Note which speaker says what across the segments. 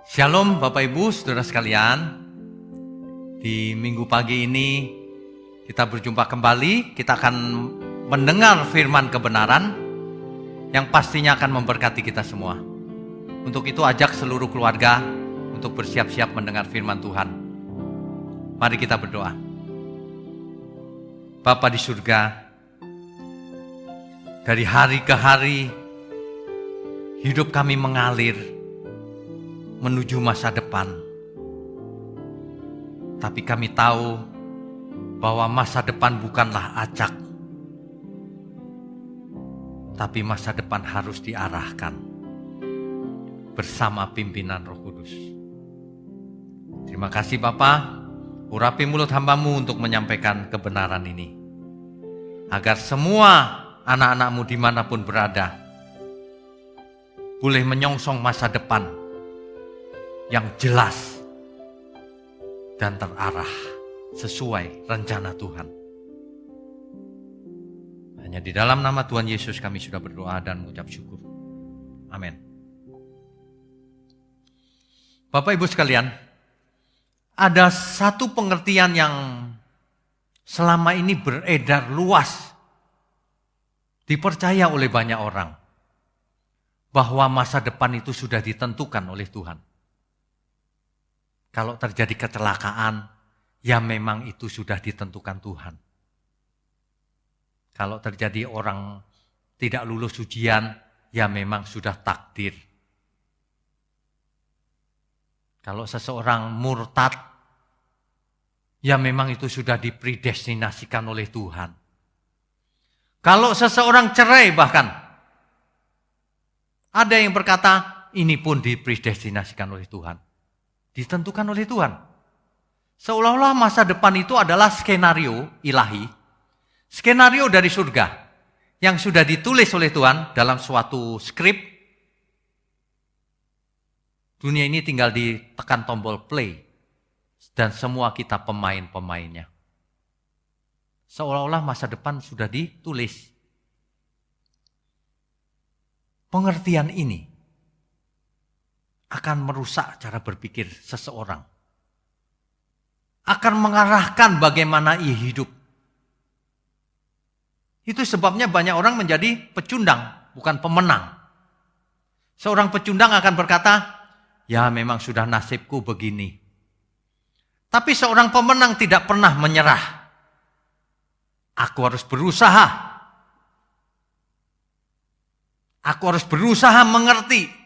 Speaker 1: Shalom Bapak Ibu, Saudara sekalian. Di minggu pagi ini kita berjumpa kembali. Kita akan mendengar firman kebenaran yang pastinya akan memberkati kita semua. Untuk itu ajak seluruh keluarga untuk bersiap-siap mendengar firman Tuhan. Mari kita berdoa. Bapa di surga, dari hari ke hari hidup kami mengalir menuju masa depan. Tapi kami tahu bahwa masa depan bukanlah acak, tapi masa depan harus diarahkan bersama pimpinan Roh Kudus. Terima kasih Bapa, urapi mulut hamba-Mu untuk menyampaikan kebenaran ini, agar semua anak-anak-Mu dimanapun berada boleh menyongsong masa depan yang jelas dan terarah sesuai rencana Tuhan. Hanya di dalam nama Tuhan Yesus kami sudah berdoa dan mengucap syukur. Amin. Bapak Ibu sekalian, ada satu pengertian yang selama ini beredar luas, dipercaya oleh banyak orang, bahwa masa depan itu sudah ditentukan oleh Tuhan. Kalau terjadi kecelakaan, ya memang itu sudah ditentukan Tuhan. Kalau terjadi orang tidak lulus ujian, ya memang sudah takdir. Kalau seseorang murtad, ya memang itu sudah dipredestinasikan oleh Tuhan. Kalau seseorang cerai bahkan, ada yang berkata, ini pun dipredestinasikan oleh Tuhan. Ditentukan oleh Tuhan. Seolah-olah masa depan itu adalah skenario ilahi, skenario dari surga yang sudah ditulis oleh Tuhan dalam suatu skrip. Dunia ini tinggal ditekan tombol play dan semua kita pemain-pemainnya. Seolah-olah masa depan sudah ditulis. Pengertian ini akan merusak cara berpikir seseorang. Akan mengarahkan bagaimana ia hidup. Itu sebabnya banyak orang menjadi pecundang, bukan pemenang. Seorang pecundang akan berkata, ya memang sudah nasibku begini. Tapi seorang pemenang tidak pernah menyerah. Aku harus berusaha. Aku harus berusaha mengerti.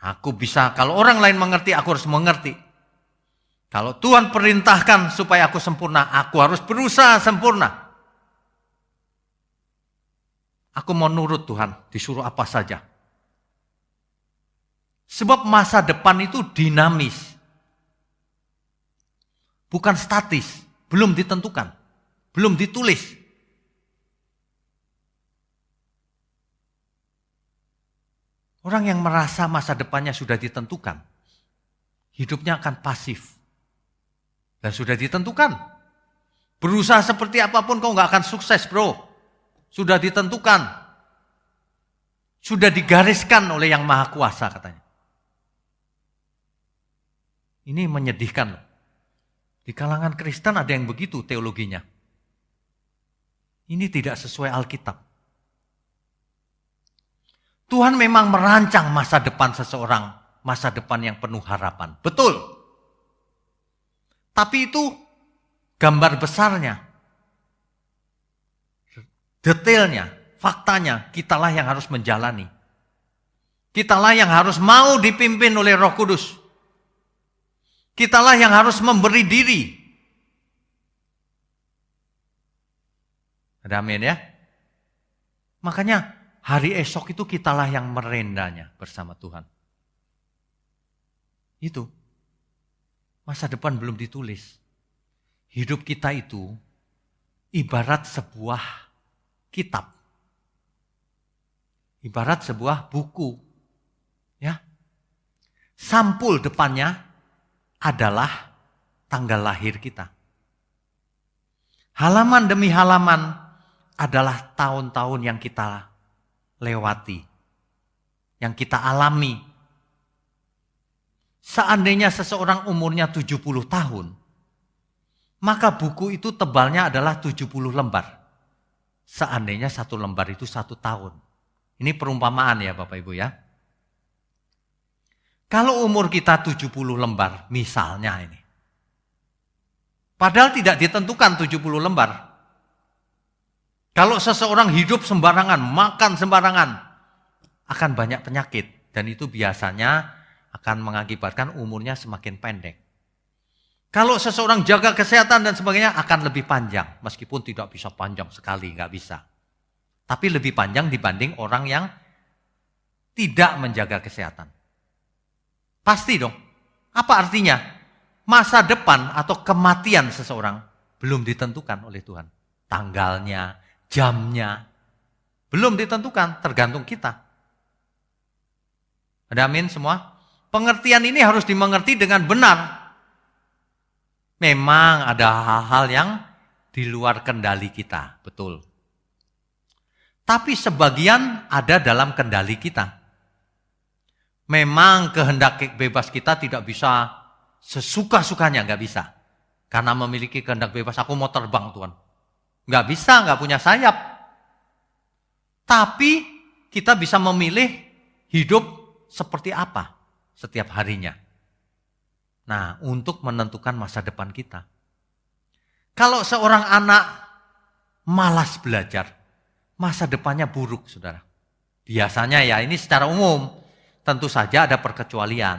Speaker 1: Aku bisa, kalau orang lain mengerti, aku harus mengerti. Kalau Tuhan perintahkan supaya aku sempurna, aku harus berusaha sempurna. Aku mau nurut Tuhan, disuruh apa saja. Sebab masa depan itu dinamis. Bukan statis, belum ditentukan, belum ditulis. Orang yang merasa masa depannya sudah ditentukan, hidupnya akan pasif. Dan sudah ditentukan. Berusaha seperti apapun kau nggak akan sukses bro. Sudah ditentukan. Sudah digariskan oleh Yang Maha Kuasa katanya. Ini menyedihkan loh. Di kalangan Kristen ada yang begitu teologinya. Ini tidak sesuai Alkitab. Tuhan memang merancang masa depan seseorang, masa depan yang penuh harapan. Betul. Tapi itu gambar besarnya, detailnya, faktanya, kitalah yang harus menjalani. Kitalah yang harus mau dipimpin oleh Roh Kudus. Kitalah yang harus memberi diri. Ada amin ya? Makanya hari esok itu kitalah yang merendanya bersama Tuhan. Itu. Masa depan belum ditulis. Hidup kita itu ibarat sebuah kitab. Ibarat sebuah buku. Ya. Sampul depannya adalah tanggal lahir kita. Halaman demi halaman adalah tahun-tahun yang kita lewati, yang kita alami, Seandainya seseorang umurnya 70 tahun, maka buku itu tebalnya adalah 70 lembar. Seandainya satu lembar itu 1 tahun. Ini perumpamaan ya Bapak Ibu ya. Kalau umur kita 70 lembar, misalnya ini. Padahal tidak ditentukan 70 lembar. Kalau seseorang hidup sembarangan, makan sembarangan, akan banyak penyakit. Dan itu biasanya akan mengakibatkan umurnya semakin pendek. Kalau seseorang jaga kesehatan dan sebagainya akan lebih panjang. Meskipun tidak bisa panjang sekali, nggak bisa. Tapi lebih panjang dibanding orang yang tidak menjaga kesehatan. Pasti dong. Apa artinya? Masa depan atau kematian seseorang belum ditentukan oleh Tuhan. Tanggalnya, jamnya, belum ditentukan, tergantung kita. Ada amin semua? Pengertian ini harus dimengerti dengan benar. Memang ada hal-hal yang di luar kendali kita, betul. Tapi sebagian ada dalam kendali kita. Memang kehendak bebas kita tidak bisa sesuka-sukanya, nggak bisa. Karena memiliki kehendak bebas, aku mau terbang Tuhan. Nggak bisa, nggak punya sayap. Tapi kita bisa memilih hidup seperti apa setiap harinya. Nah, untuk menentukan masa depan kita. Kalau seorang anak malas belajar, masa depannya buruk, saudara. Biasanya ya, ini secara umum. Tentu saja ada perkecualian.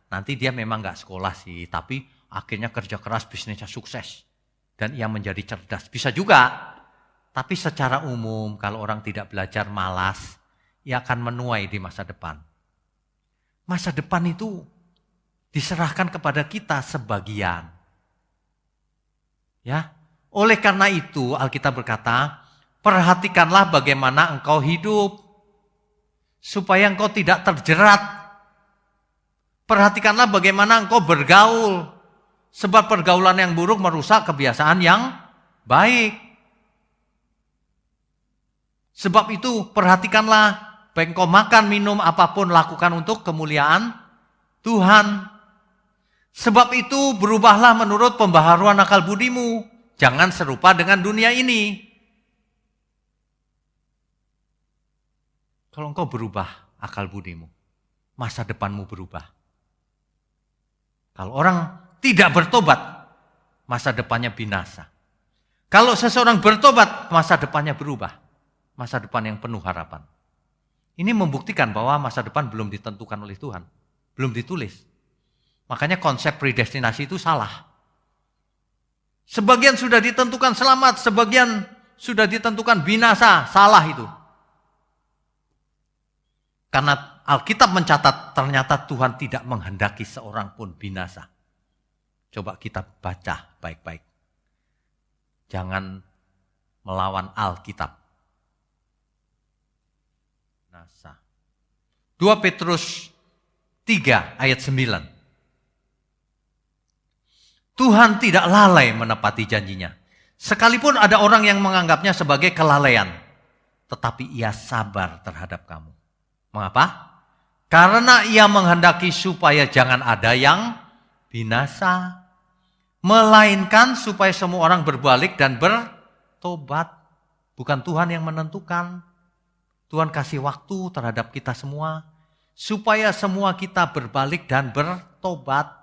Speaker 1: Nanti dia memang nggak sekolah sih, tapi akhirnya kerja keras, bisnisnya sukses. Dan ia menjadi cerdas. Bisa juga. Tapi secara umum, kalau orang tidak belajar malas, ia akan menuai di masa depan. Masa depan itu diserahkan kepada kita sebagian. Ya. Oleh karena itu Alkitab berkata, perhatikanlah bagaimana engkau hidup supaya engkau tidak terjerat. Perhatikanlah bagaimana engkau bergaul, sebab pergaulan yang buruk merusak kebiasaan yang baik. Sebab itu perhatikanlah, baik engkau makan, minum, apapun lakukan untuk kemuliaan Tuhan. Sebab itu berubahlah menurut pembaharuan akal budimu. Jangan serupa dengan dunia ini. Kalau engkau berubah akal budimu, masa depanmu berubah. Kalau orang tidak bertobat, masa depannya binasa. Kalau seseorang bertobat, masa depannya berubah. Masa depan yang penuh harapan. Ini membuktikan bahwa masa depan belum ditentukan oleh Tuhan. Belum ditulis. Makanya konsep predestinasi itu salah. Sebagian sudah ditentukan selamat, sebagian sudah ditentukan binasa. Salah itu. Karena Alkitab mencatat ternyata Tuhan tidak menghendaki seorang pun binasa. Coba kita baca baik-baik. Jangan melawan Alkitab. Nasa. 2 Petrus 3 ayat 9. Tuhan tidak lalai menepati janjinya. Sekalipun ada orang yang menganggapnya sebagai kelalaian. Tetapi ia sabar terhadap kamu. Mengapa? Karena ia menghendaki supaya jangan ada yang binasa. Melainkan supaya semua orang berbalik dan bertobat. Bukan Tuhan yang menentukan. Tuhan kasih waktu terhadap kita semua. Supaya semua kita berbalik dan bertobat.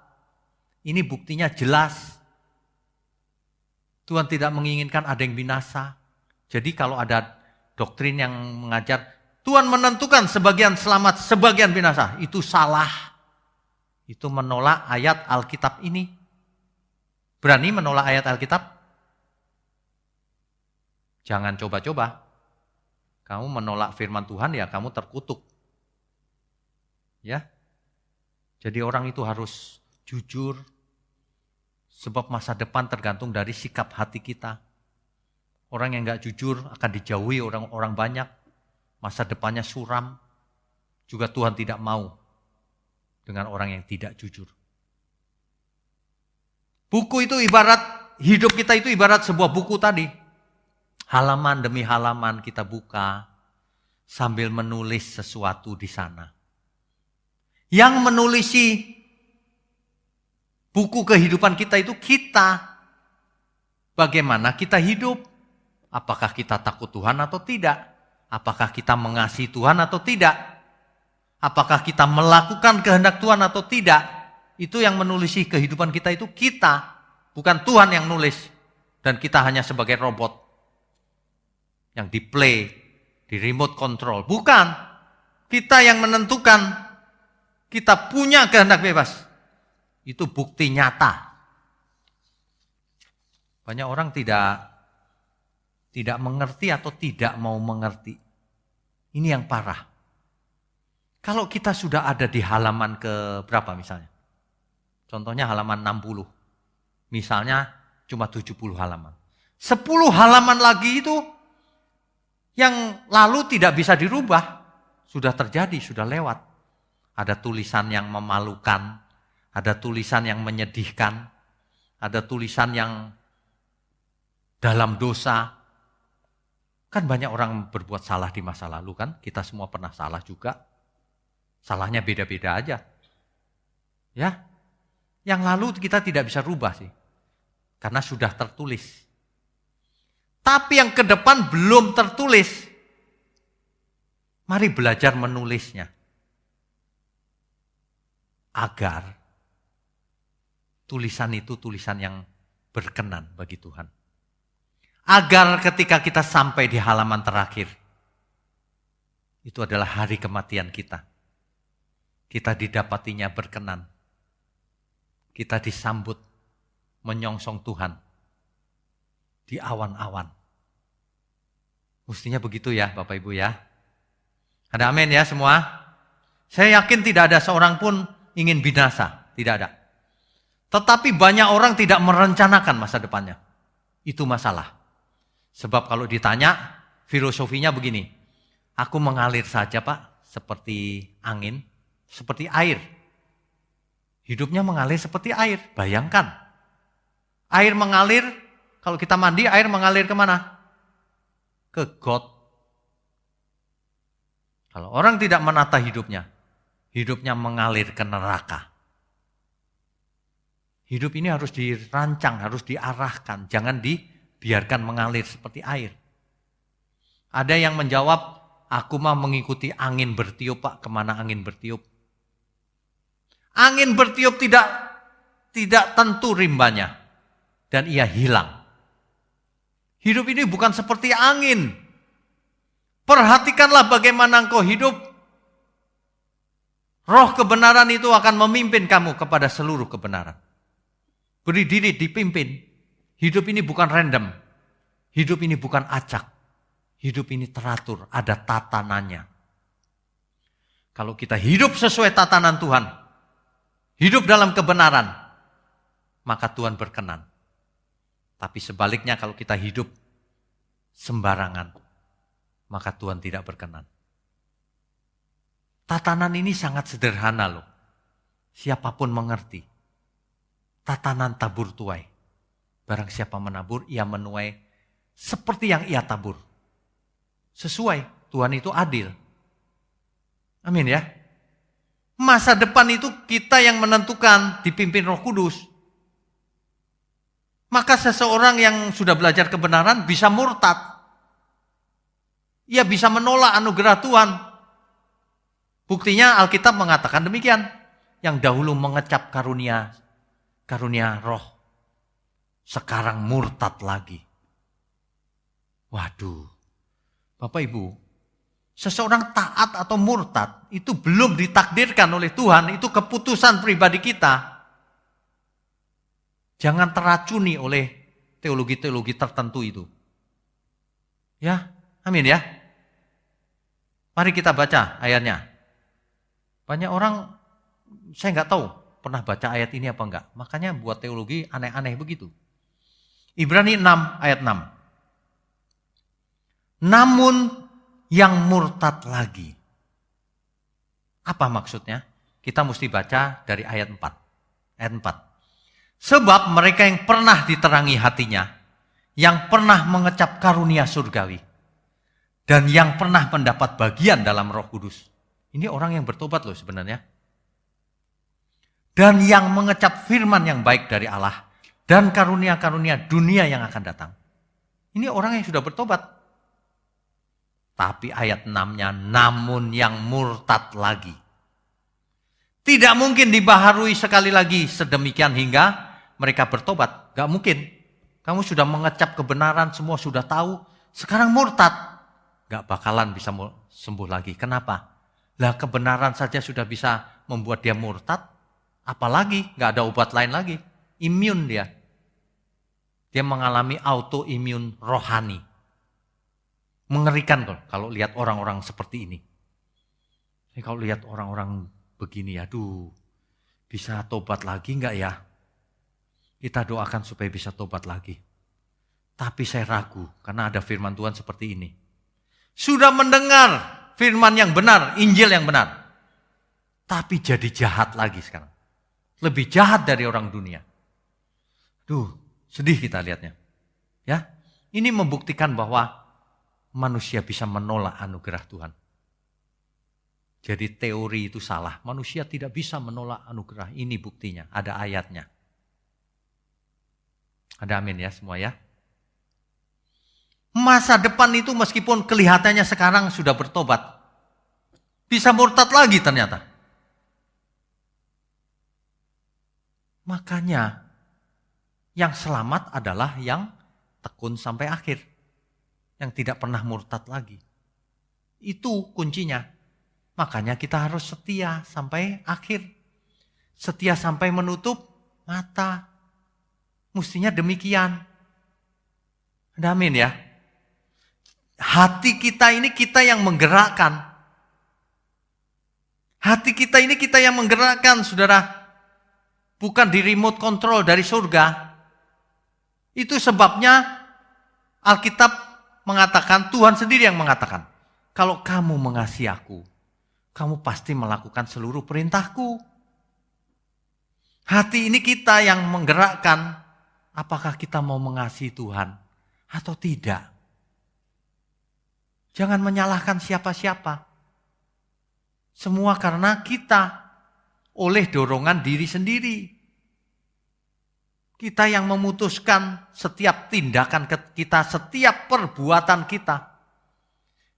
Speaker 1: Ini buktinya jelas. Tuhan tidak menginginkan ada yang binasa. Jadi kalau ada doktrin yang mengajar, Tuhan menentukan sebagian selamat, sebagian binasa. Itu salah. Itu menolak ayat Alkitab ini. Berani menolak ayat Alkitab? Jangan coba-coba. Kamu menolak firman Tuhan ya kamu terkutuk. Ya. Jadi orang itu harus jujur. Sebab masa depan tergantung dari sikap hati kita. Orang yang gak jujur akan dijauhi orang-orang banyak. Masa depannya suram. Juga Tuhan tidak mau dengan orang yang tidak jujur. Buku itu ibarat, hidup kita itu ibarat sebuah buku tadi. Halaman demi halaman kita buka sambil menulis sesuatu di sana. Yang menulisi Buku kehidupan kita itu kita. Bagaimana kita hidup? Apakah kita takut Tuhan atau tidak? Apakah kita mengasihi Tuhan atau tidak? Apakah kita melakukan kehendak Tuhan atau tidak? Itu yang menulisi kehidupan kita itu kita. Bukan Tuhan yang nulis. Dan kita hanya sebagai robot. Yang di play, di remote control. Bukan. Kita yang menentukan. Kita punya kehendak bebas. Itu bukti nyata. Banyak orang tidak mengerti atau tidak mau mengerti. Ini yang parah. Kalau kita sudah ada di halaman ke berapa misalnya? Contohnya halaman 60. Misalnya cuma 70 halaman. 10 halaman lagi itu yang lalu tidak bisa dirubah. Sudah terjadi, sudah lewat. Ada tulisan yang memalukan. Ada tulisan yang menyedihkan. Ada tulisan yang dalam dosa. Kan banyak orang berbuat salah di masa lalu kan. Kita semua pernah salah juga. Salahnya beda-beda aja. Ya. Yang lalu kita tidak bisa rubah sih. Karena sudah tertulis. Tapi yang ke depan belum tertulis. Mari belajar menulisnya. Agar tulisan itu tulisan yang berkenan bagi Tuhan. Agar ketika kita sampai di halaman terakhir, itu adalah hari kematian kita. Kita didapatinya berkenan. Kita disambut menyongsong Tuhan di awan-awan. Mestinya begitu ya Bapak Ibu ya. Ada amin ya semua? Saya yakin tidak ada seorang pun ingin binasa. Tidak ada. Tetapi banyak orang tidak merencanakan masa depannya. Itu masalah. Sebab kalau ditanya, filosofinya begini. Aku mengalir saja Pak, seperti angin, seperti air. Hidupnya mengalir seperti air. Bayangkan. Air mengalir, kalau kita mandi, air mengalir kemana? Ke got. Kalau orang tidak menata hidupnya mengalir ke neraka. Hidup ini harus dirancang, harus diarahkan. Jangan dibiarkan mengalir seperti air. Ada yang menjawab, aku mah mengikuti angin bertiup Pak. Kemana angin bertiup? Angin bertiup tidak tentu rimbanya. Dan ia hilang. Hidup ini bukan seperti angin. Perhatikanlah bagaimana engkau hidup. Roh kebenaran itu akan memimpin kamu kepada seluruh kebenaran. Beri diri dipimpin. Hidup ini bukan random. Hidup ini bukan acak. Hidup ini teratur, ada tatanannya. Kalau kita hidup sesuai tatanan Tuhan, hidup dalam kebenaran, maka Tuhan berkenan. Tapi sebaliknya kalau kita hidup sembarangan, maka Tuhan tidak berkenan. Tatanan ini sangat sederhana loh. Siapapun mengerti. Tatanan tabur tuai. Barang siapa menabur, ia menuai seperti yang ia tabur. Sesuai, Tuhan itu adil. Amin ya. Masa depan itu kita yang menentukan, dipimpin Roh Kudus. Maka seseorang yang sudah belajar kebenaran bisa murtad. Ia bisa menolak anugerah Tuhan. Buktinya Alkitab mengatakan demikian. Yang dahulu mengecap karunia roh. Sekarang murtad lagi. Waduh. Bapak Ibu, seseorang taat atau murtad itu belum ditakdirkan oleh Tuhan. Itu keputusan pribadi kita. Jangan teracuni oleh teologi-teologi tertentu itu. Ya, amin ya. Mari kita baca ayatnya. Banyak orang, saya nggak tahu pernah baca ayat ini apa enggak. Makanya buat teologi aneh-aneh begitu. Ibrani 6 ayat 6. Namun yang murtad lagi. Apa maksudnya? Kita mesti baca dari ayat 4. Ayat 4. Sebab mereka yang pernah diterangi hatinya, yang pernah mengecap karunia surgawi, dan yang pernah mendapat bagian dalam Roh Kudus. Ini orang yang bertobat loh sebenarnya. dan yang mengecap firman yang baik dari Allah dan karunia-karunia dunia yang akan datang. Ini orang yang sudah bertobat. Tapi ayat 6-nya, namun yang murtad lagi. Tidak mungkin dibaharui sekali lagi sedemikian hingga mereka bertobat. Gak mungkin. Kamu sudah mengecap kebenaran, semua sudah tahu. Sekarang murtad. Gak bakalan bisa sembuh lagi. Kenapa? Lah kebenaran saja sudah bisa membuat dia murtad. Apalagi gak ada obat lain lagi. Imun dia. Dia mengalami autoimun rohani. Mengerikan kalau lihat orang-orang seperti ini. Kalau lihat orang-orang begini, aduh, bisa tobat lagi enggak ya? Kita doakan supaya bisa tobat lagi. Tapi saya ragu karena ada firman Tuhan seperti ini. Sudah mendengar firman yang benar, Injil yang benar. Tapi jadi jahat lagi sekarang. Lebih jahat dari orang dunia. Duh, sedih kita lihatnya. Ya, ini membuktikan bahwa manusia bisa menolak anugerah Tuhan. Jadi teori itu salah. Manusia tidak bisa menolak anugerah. Ini buktinya. Ada ayatnya. Ada amin ya semua ya. Masa depan itu meskipun kelihatannya sekarang sudah bertobat. Bisa murtad lagi ternyata. Makanya yang selamat adalah yang tekun sampai akhir. Yang tidak pernah murtad lagi. Itu kuncinya. Makanya kita harus setia sampai akhir. Setia sampai menutup mata. Mestinya demikian. Ada amin ya. Hati kita ini kita yang menggerakkan. Hati kita ini kita yang menggerakkan, saudara. Bukan di remote control dari surga. Itu sebabnya Alkitab mengatakan, Tuhan sendiri yang mengatakan, kalau kamu mengasihi aku, kamu pasti melakukan seluruh perintahku. Hati ini kita yang menggerakkan, apakah kita mau mengasihi Tuhan atau tidak. Jangan menyalahkan siapa-siapa. Semua karena kita, oleh dorongan diri sendiri. Kita yang memutuskan setiap tindakan kita, setiap perbuatan kita.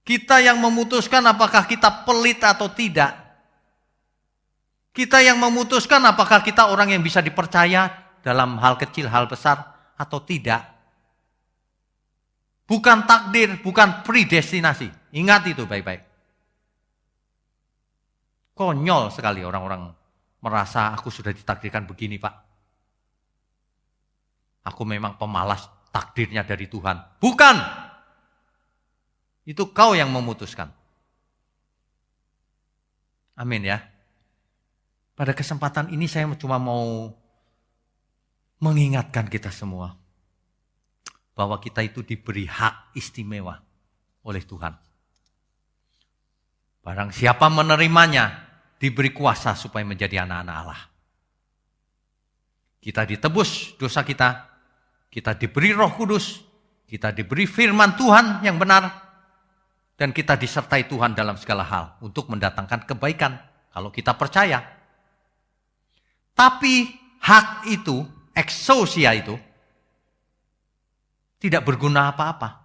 Speaker 1: Kita yang memutuskan apakah kita pelit atau tidak. Kita yang memutuskan apakah kita orang yang bisa dipercaya dalam hal kecil, hal besar atau tidak. Bukan takdir, bukan predestinasi. Ingat itu baik-baik. Konyol sekali orang-orang merasa aku sudah ditakdirkan begini, Pak. Aku memang pemalas, takdirnya dari Tuhan. Bukan. Itu kau yang memutuskan. Amin ya. Pada kesempatan ini saya cuma mau mengingatkan kita semua. Bahwa kita itu diberi hak istimewa oleh Tuhan. Barang siapa menerimanya, diberi kuasa supaya menjadi anak-anak Allah. Kita ditebus dosa kita. Kita diberi Roh Kudus, kita diberi firman Tuhan yang benar, dan kita disertai Tuhan dalam segala hal untuk mendatangkan kebaikan kalau kita percaya. Tapi hak itu, exousia itu, tidak berguna apa-apa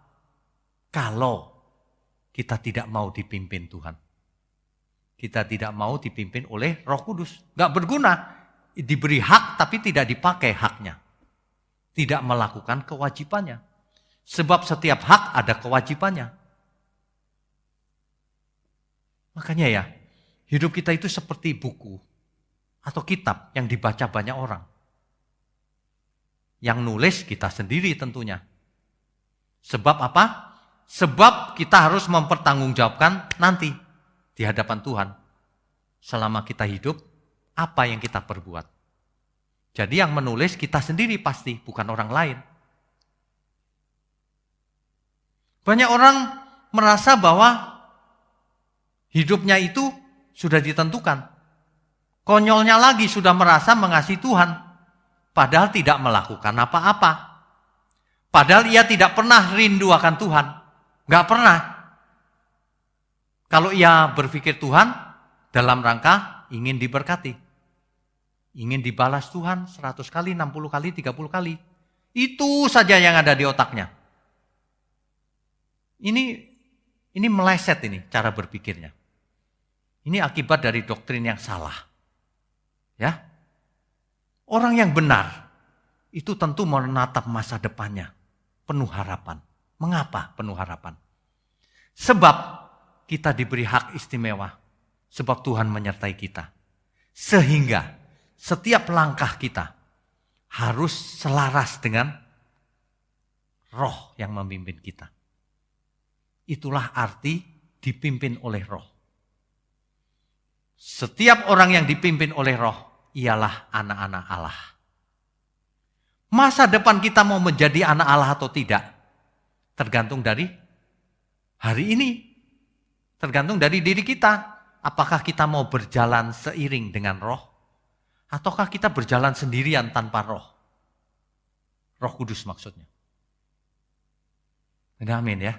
Speaker 1: kalau kita tidak mau dipimpin Tuhan. Kita tidak mau dipimpin oleh Roh Kudus. Gak berguna, diberi hak tapi tidak dipakai haknya. Tidak melakukan kewajibannya. Sebab setiap hak ada kewajibannya. Makanya ya, hidup kita itu seperti buku atau kitab yang dibaca banyak orang. Yang nulis kita sendiri tentunya. Sebab apa? Sebab kita harus mempertanggungjawabkan nanti di hadapan Tuhan. Selama kita hidup, apa yang kita perbuat. Jadi yang menulis kita sendiri pasti, bukan orang lain. Banyak orang merasa bahwa hidupnya itu sudah ditentukan. Konyolnya lagi sudah merasa mengasihi Tuhan, padahal tidak melakukan apa-apa. Padahal ia tidak pernah rindu akan Tuhan. Gak pernah. Kalau ia berpikir Tuhan dalam rangka ingin diberkati. Ingin dibalas Tuhan 100 kali, 60 kali, 30 kali. Itu saja yang ada di otaknya. Ini meleset ini cara berpikirnya. Ini akibat dari doktrin yang salah. Ya. Orang yang benar itu tentu menatap masa depannya penuh harapan. Mengapa penuh harapan? Sebab kita diberi hak istimewa. Sebab Tuhan menyertai kita. Sehingga setiap langkah kita harus selaras dengan Roh yang memimpin kita. Itulah arti dipimpin oleh Roh. Setiap orang yang dipimpin oleh Roh ialah anak-anak Allah. Masa depan kita mau menjadi anak Allah atau tidak tergantung dari hari ini. Tergantung dari diri kita. Apakah kita mau berjalan seiring dengan Roh ataukah kita berjalan sendirian tanpa Roh? Roh Kudus maksudnya. Amin ya.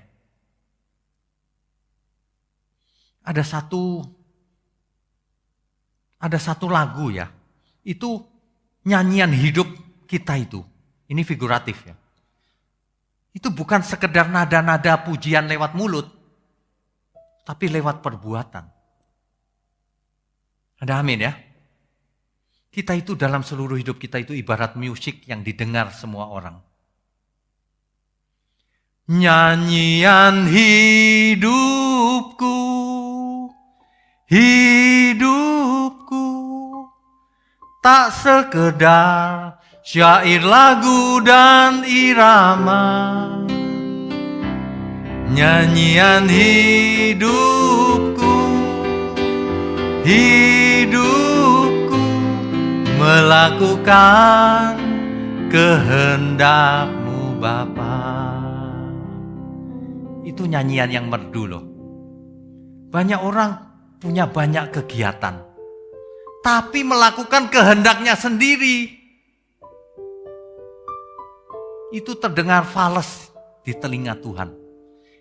Speaker 1: Ada satu lagu ya. Itu nyanyian hidup kita itu. Ini figuratif ya. Itu bukan sekedar nada-nada pujian lewat mulut, tapi lewat perbuatan. Ada amin ya. Kita itu dalam seluruh hidup kita itu ibarat musik yang didengar semua orang. Nyanyian hidupku, hidupku, tak sekedar syair lagu dan irama. Nyanyian hidupku, hidupku, melakukan kehendak-Mu Bapa. Itu nyanyian yang merdu loh. Banyak orang punya banyak kegiatan, tapi melakukan kehendaknya sendiri. Itu terdengar fales di telinga Tuhan.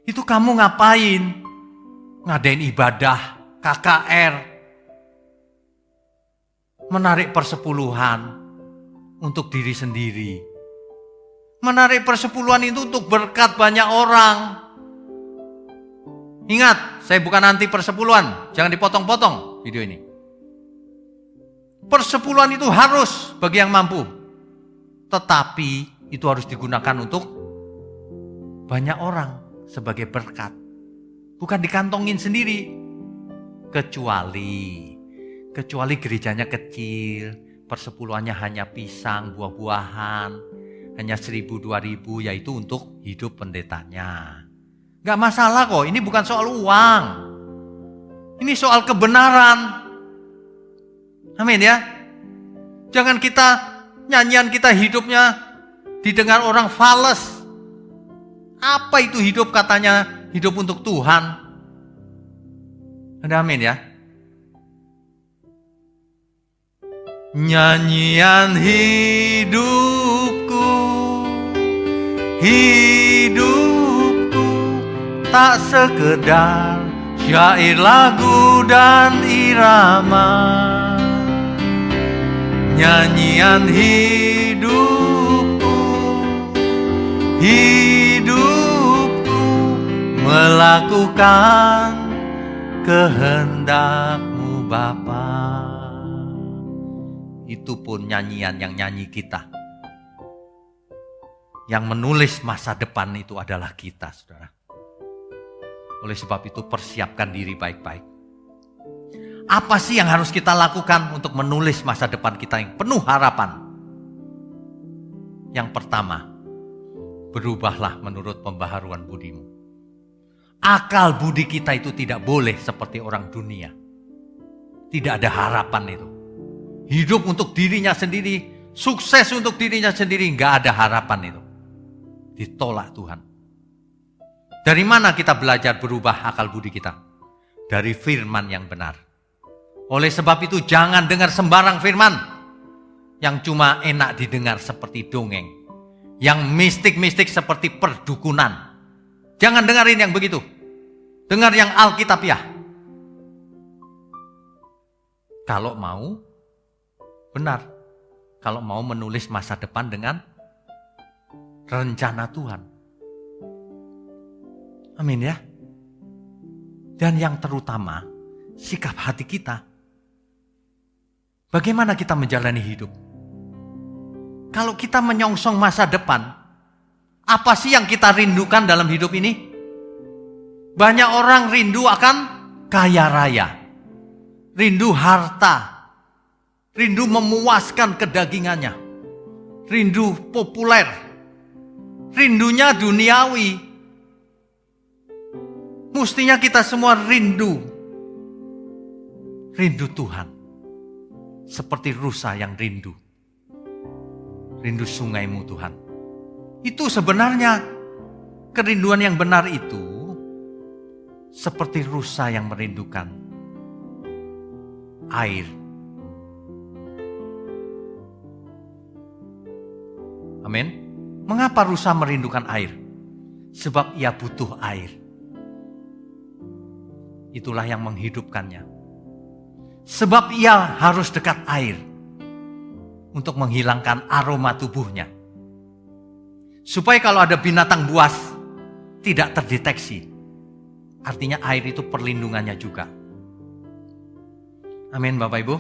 Speaker 1: Itu kamu ngapain? Ngadain ibadah, KKR, menarik persepuluhan untuk diri sendiri. Menarik persepuluhan itu untuk berkat banyak orang. Ingat, saya bukan anti persepuluhan. Jangan dipotong-potong video ini. Persepuluhan itu harus bagi yang mampu. Tetapi itu harus digunakan untuk banyak orang sebagai berkat. Bukan dikantongin sendiri. Kecuali gerejanya kecil, persepuluhannya hanya pisang, buah-buahan, hanya 1.000-2.000, yaitu untuk hidup pendetanya. Gak masalah kok, ini bukan soal uang. Ini soal kebenaran. Amin ya. Jangan nyanyian kita hidupnya didengar orang fales. Apa itu hidup katanya, hidup untuk Tuhan. Ada amin ya. Nyanyian hidupku, hidupku, tak sekedar syair lagu dan irama. Nyanyian hidupku, hidupku, melakukan kehendak-Mu Bapa. Itu pun nyanyian yang nyanyi kita. Yang menulis masa depan itu adalah kita, saudara. Oleh sebab itu persiapkan diri baik-baik. Apa sih yang harus kita lakukan untuk menulis masa depan kita yang penuh harapan? Yang pertama, berubahlah menurut pembaharuan budimu. Akal budi kita itu tidak boleh seperti orang dunia. Tidak ada harapan itu. Hidup untuk dirinya sendiri, sukses untuk dirinya sendiri, nggak ada harapan itu. Ditolak Tuhan. Dari mana kita belajar berubah akal budi kita? Dari firman yang benar. Oleh sebab itu jangan dengar sembarang firman yang cuma enak didengar seperti dongeng, yang mistik-mistik seperti perdukunan. Jangan dengarin yang begitu. Dengar yang Alkitabiah. Kalau mau, benar kalau mau menulis masa depan dengan rencana Tuhan. Amin ya. Dan yang terutama, sikap hati kita. Bagaimana kita menjalani hidup? Kalau kita menyongsong masa depan, apa sih yang kita rindukan dalam hidup ini? Banyak orang rindu akan kaya raya, rindu harta, rindu memuaskan kedagingannya, rindu populer, rindunya duniawi. Mestinya kita semua rindu Tuhan. Seperti rusa yang rindu sungaimu Tuhan. Itu sebenarnya kerinduan yang benar itu seperti rusa yang merindukan air. Amin. Mengapa rusa merindukan air? Sebab ia butuh air. Itulah yang menghidupkannya. Sebab ia harus dekat air untuk menghilangkan aroma tubuhnya. Supaya kalau ada binatang buas tidak terdeteksi. Artinya air itu perlindungannya juga. Amin Bapak Ibu.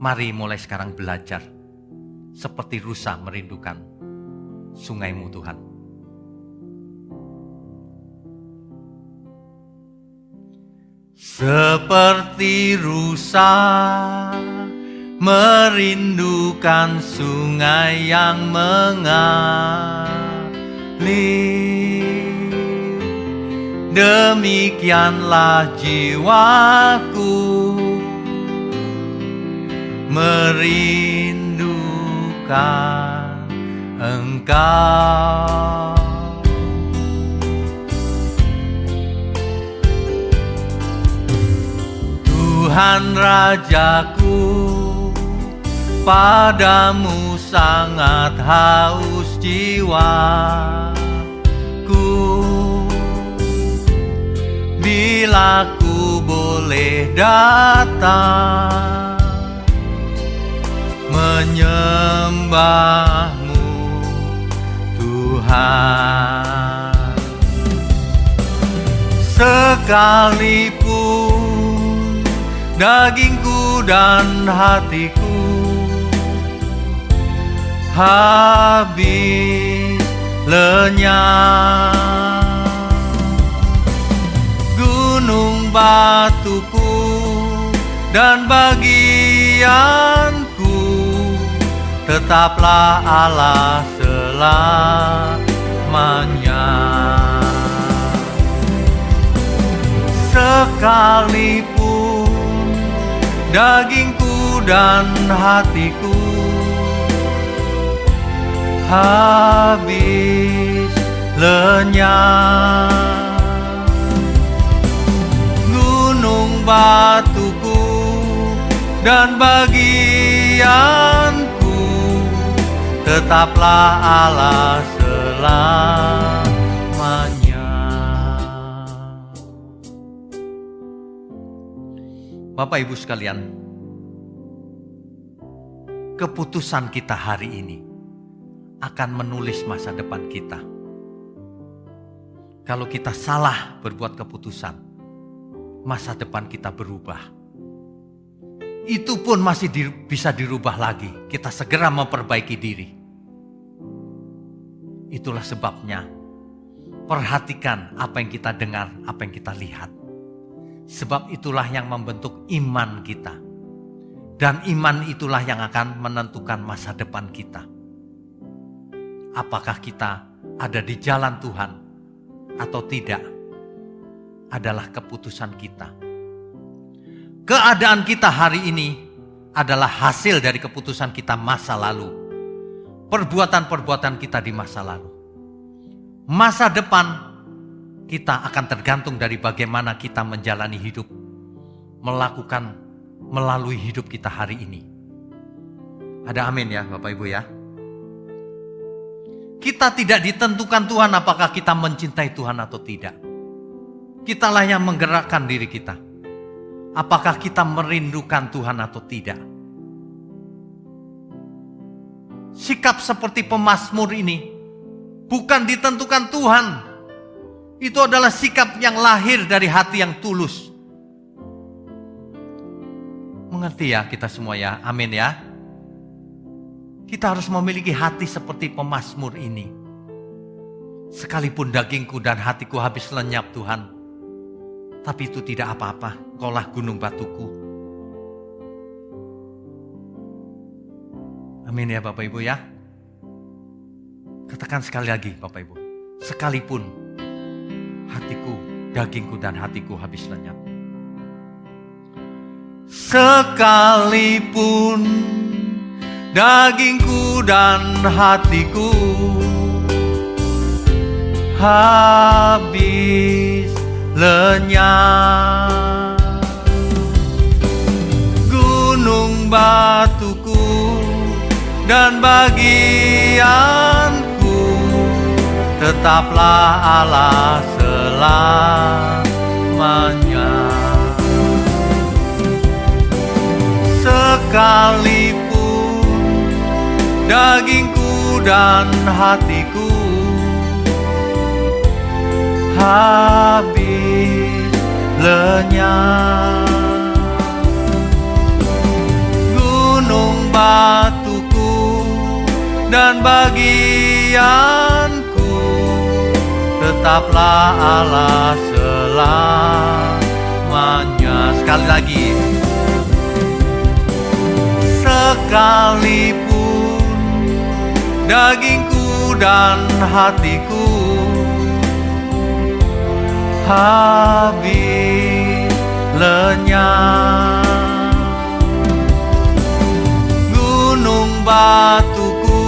Speaker 1: Mari mulai sekarang belajar seperti rusa merindukan sungaimu Tuhan. Seperti rusa merindukan sungai yang mengalir, demikianlah jiwaku merindukan Engkau. Tuhan Rajaku, padamu sangat haus jiwaku. Bila ku boleh datang menyembahmu Tuhan, sekalipun dagingku dan hatiku habis lenyap, gunung batuku dan bagianku tetaplah Allah selamanya. Sekalipun dagingku dan hatiku habis lenyap, gunung batuku dan bagianku tetaplah Allah selamanya. Bapak Ibu sekalian, keputusan kita hari ini akan menulis masa depan kita. Kalau kita salah berbuat keputusan, masa depan kita berubah. Itu pun masih bisa dirubah lagi. Kita segera memperbaiki diri. Itulah sebabnya, perhatikan apa yang kita dengar, apa yang kita lihat. Sebab itulah yang membentuk iman kita. Dan iman itulah yang akan menentukan masa depan kita. Apakah kita ada di jalan Tuhan atau tidak, adalah keputusan kita. Keadaan kita hari ini adalah hasil dari keputusan kita masa lalu. Perbuatan-perbuatan kita di masa lalu. Masa depan kita akan tergantung dari bagaimana kita menjalani hidup, melakukan melalui hidup kita hari ini. Ada amin ya Bapak Ibu ya. Kita tidak ditentukan Tuhan apakah kita mencintai Tuhan atau tidak. Kitalah yang menggerakkan diri kita. Apakah kita merindukan Tuhan atau tidak. sikap seperti pemazmur ini bukan ditentukan Tuhan. Itu adalah sikap yang lahir dari hati yang tulus. Mengerti ya kita semua ya? Amin ya. Kita harus memiliki hati seperti pemazmur ini. Sekalipun dagingku dan hatiku habis lenyap Tuhan, tapi itu tidak apa-apa. Engkaulah gunung batuku. Amin ya Bapak Ibu ya. Katakan sekali lagi Bapak Ibu. Sekalipun hatiku, dagingku dan hatiku habis lenyap. Sekalipun dagingku dan hatiku habis lenyap, gunung batuku dan bagianku tetaplah Allah selamanya. Sekalipun dagingku dan hatiku habis lenyap, gunung batuku dan bagianku tetaplah Allah selamanya. Sekali lagi. Sekalipun dagingku dan hatiku habis lenyap, gunung batuku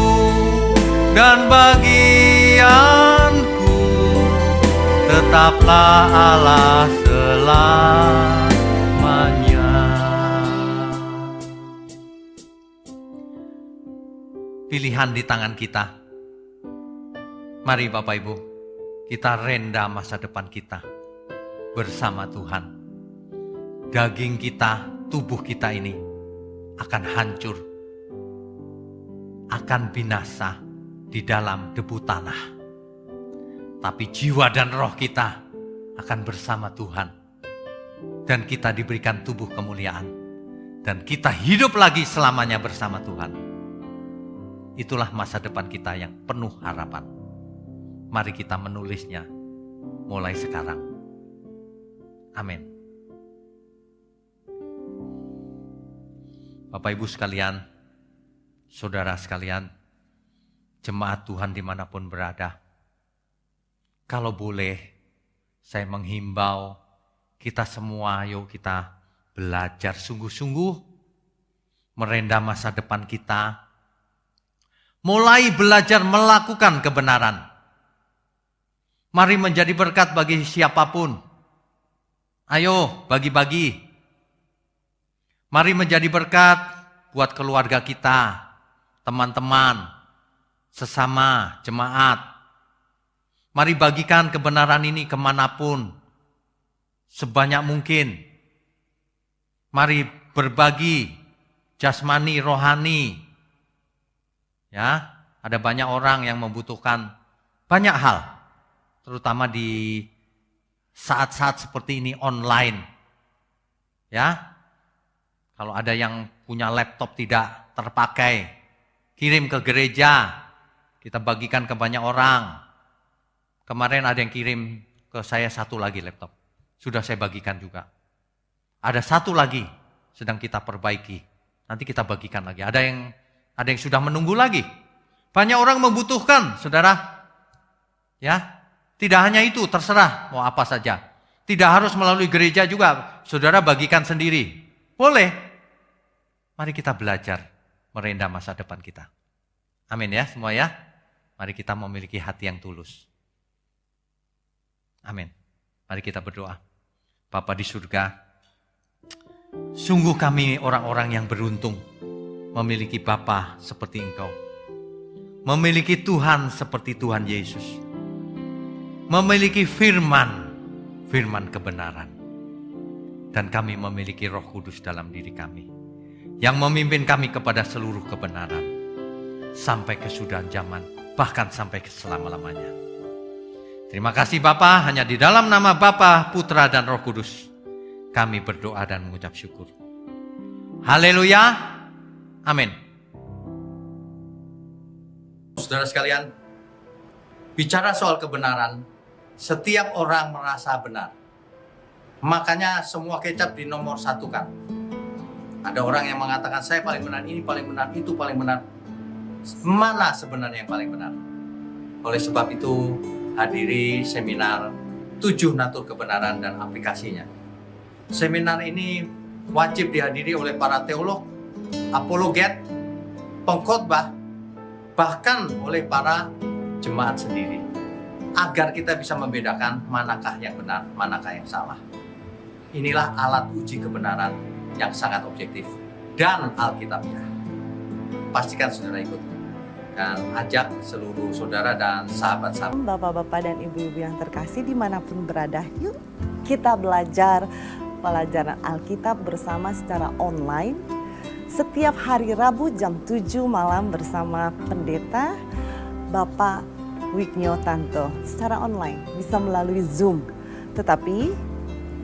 Speaker 1: dan bagianku tetaplah Allah selamanya. Pilihan di tangan kita. Mari Bapak Ibu, kita renda masa depan kita bersama Tuhan. Daging kita, tubuh kita ini akan hancur, akan binasa di dalam debu tanah. Tapi jiwa dan roh kita akan bersama Tuhan. Dan kita diberikan tubuh kemuliaan. Dan kita hidup lagi selamanya bersama Tuhan. Itulah masa depan kita yang penuh harapan. Mari kita menulisnya mulai sekarang. Amin. Bapak Ibu sekalian, saudara sekalian, jemaat Tuhan dimanapun berada. Kalau boleh, saya menghimbau kita semua, yuk kita belajar sungguh-sungguh, merenda masa depan kita, mulai belajar melakukan kebenaran. Mari menjadi berkat bagi siapapun. Ayo bagi-bagi. Mari menjadi berkat buat keluarga kita, teman-teman, sesama jemaat. Mari bagikan kebenaran ini kemanapun, sebanyak mungkin. Mari berbagi jasmani, rohani. Ya, ada banyak orang yang membutuhkan banyak hal, terutama di saat-saat seperti ini online. Ya, kalau ada yang punya laptop tidak terpakai, kirim ke gereja, kita bagikan ke banyak orang. Kemarin ada yang kirim ke saya satu lagi laptop, sudah saya bagikan juga. Ada satu lagi sedang kita perbaiki, nanti kita bagikan lagi. Ada yang sudah menunggu lagi. Banyak orang membutuhkan, saudara. Ya, tidak hanya itu, terserah mau apa saja. Tidak harus melalui gereja juga, saudara bagikan sendiri. Boleh. Mari kita belajar merenda masa depan kita. Amin ya semua ya. Mari kita memiliki hati yang tulus. Amin. Mari kita berdoa. Bapa di surga, sungguh kami orang-orang yang beruntung memiliki Bapa seperti Engkau. Memiliki Tuhan seperti Tuhan Yesus. Memiliki firman kebenaran. Dan kami memiliki Roh Kudus dalam diri kami. Yang memimpin kami kepada seluruh kebenaran. sampai kesudahan zaman, bahkan sampai ke selama-lamanya. Terima kasih Bapa, hanya di dalam nama Bapa, Putra dan Roh Kudus kami berdoa dan mengucap syukur. Haleluya. Amin. Saudara sekalian, bicara soal kebenaran, setiap orang merasa benar. Makanya semua kecap dinomor satukan. Ada orang yang mengatakan saya paling benar, ini paling benar, itu paling benar. Mana sebenarnya yang paling benar? Oleh sebab itu, hadiri seminar 7 natur kebenaran dan aplikasinya. Seminar ini wajib dihadiri oleh para teolog, apologet, pengkhotbah, bahkan oleh para jemaat sendiri. Agar kita bisa membedakan manakah yang benar, manakah yang salah. Inilah alat uji kebenaran yang sangat objektif dan alkitabiah. Pastikan saudara ikut dan ajak seluruh saudara dan sahabat-sahabat.
Speaker 2: Bapak-bapak dan ibu-ibu yang terkasih dimanapun berada, yuk kita belajar pelajaran Alkitab bersama secara online. Setiap hari Rabu jam 7 malam bersama pendeta Bapak Wiknyo Tanto secara online, bisa melalui Zoom. Tetapi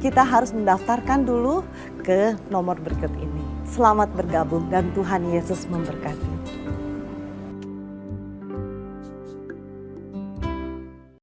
Speaker 2: kita harus mendaftarkan dulu ke nomor berikut ini. Selamat bergabung dan Tuhan Yesus memberkati.